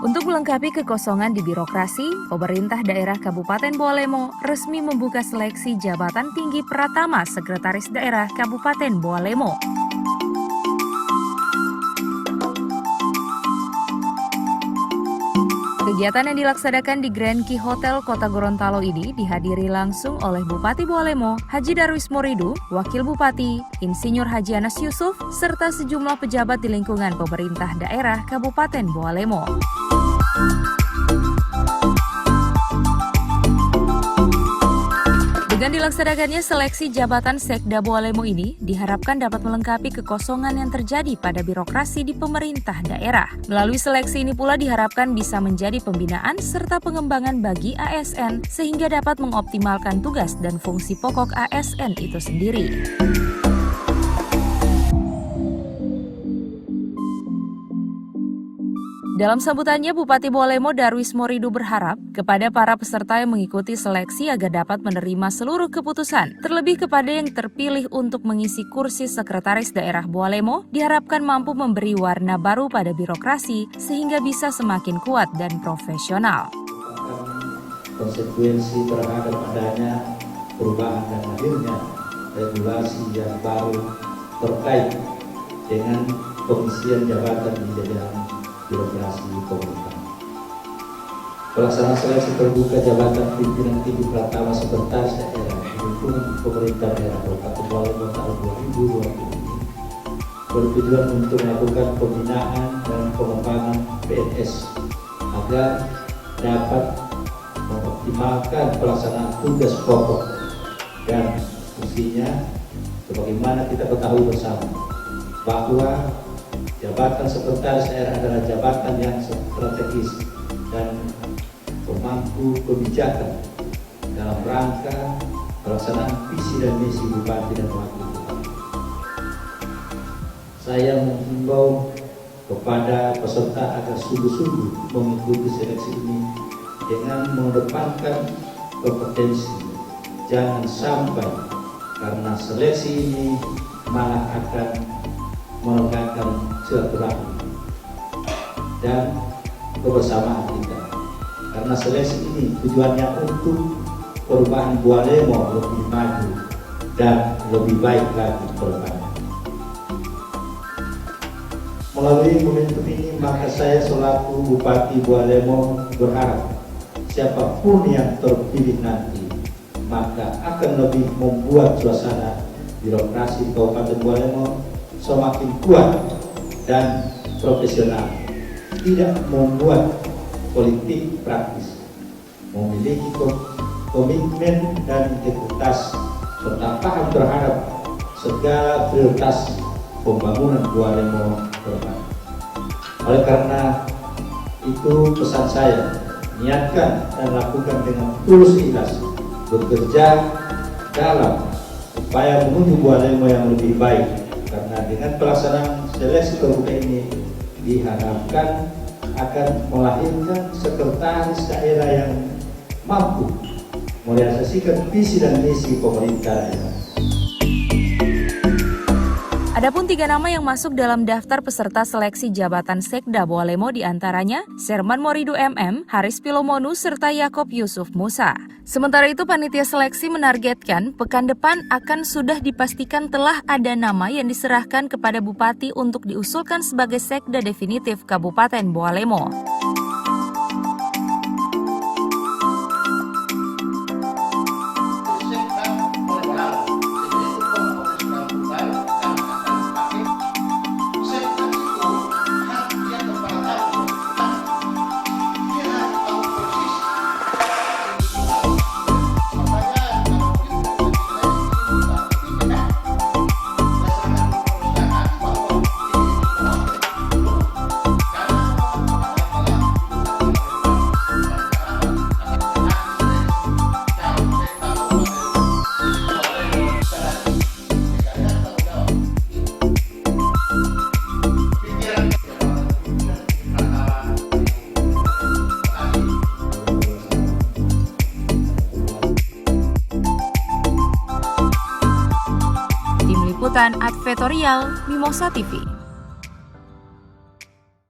Untuk melengkapi kekosongan di birokrasi, pemerintah daerah Kabupaten Bawalemo resmi membuka seleksi jabatan tinggi Pratama Sekretaris Daerah Kabupaten Bawalemo. Kegiatan yang dilaksanakan di Grand Ki Hotel Kota Gorontalo ini dihadiri langsung oleh Bupati Bawalemo, Haji Darwis Moridu, Wakil Bupati, Insinyur Haji Anas Yusuf, serta sejumlah pejabat di lingkungan pemerintah daerah Kabupaten Bawalemo. Dengan dilaksanakannya seleksi jabatan Sekda Bawalemo ini diharapkan dapat melengkapi kekosongan yang terjadi pada birokrasi di pemerintah daerah. Melalui seleksi ini pula diharapkan bisa menjadi pembinaan serta pengembangan bagi ASN sehingga dapat mengoptimalkan tugas dan fungsi pokok ASN itu sendiri. Dalam sambutannya, Bupati Bawalemo Darwis Moridu berharap kepada para peserta yang mengikuti seleksi agar dapat menerima seluruh keputusan, terlebih kepada yang terpilih untuk mengisi kursi Sekretaris Daerah Bawalemo, diharapkan mampu memberi warna baru pada birokrasi sehingga bisa semakin kuat dan profesional. Konsekuensi terhadap adanya perubahan dan lahirnya regulasi yang baru terkait dengan pengisian jabatan di jajaran birokrasi pemerintah. Pelaksanaan seleksi terbuka jabatan pimpinan tinggi Pratama Sekretaris Daerah di lingkungan pemerintah daerah Kabupaten Bawalemo tahun 2020 ini bertujuan untuk melakukan pembinaan dan pengembangan PNS agar dapat mengoptimalkan pelaksanaan tugas pokok dan fungsinya sebagaimana kita ketahui bersama bahwa jabatan Sekretaris Daerah adalah jabatan yang strategis dan pemangku kebijakan dalam rangka pelaksanaan visi dan misi Bupati dan Wakil Bupati. Saya menghimbau kepada peserta agar sungguh-sungguh mengikuti seleksi ini dengan mengedepankan kompetensi. Jangan sampai karena seleksi ini malah akan melengkapi silaturahmi dan kebersamaan kita. Karena seleksi ini tujuannya untuk perubahan Bawalemo lebih maju dan lebih baik lagi ke depannya. Melalui momentum ini maka saya selaku Bupati Bawalemo berharap siapapun yang terpilih nanti maka akan lebih membuat suasana birokrasi di Kabupaten Bawalemo semakin kuat dan profesional, tidak membuat politik praktis, memiliki komitmen dan integritas serta paham terhadap segala prioritas pembangunan Bawalemo ke depan. Oleh karena itu pesan saya, niatkan dan lakukan dengan tulus ikhlas, bekerja dalam upaya menuju Bawalemo yang lebih baik. Karena dengan pelaksanaan seleksi terbuka ini diharapkan akan melahirkan sekretaris daerah yang mampu merealisasikan visi dan misi pemerintah daerah. Adapun 3 nama yang masuk dalam daftar peserta seleksi jabatan Sekda Bawalemo diantaranya Serman Moridu MM, Haris Pilomonu, serta Yakob Yusuf Musa. Sementara itu panitia seleksi menargetkan pekan depan akan sudah dipastikan telah ada nama yang diserahkan kepada Bupati untuk diusulkan sebagai Sekda definitif Kabupaten Bawalemo. Liputan Advertorial Mimosa TV.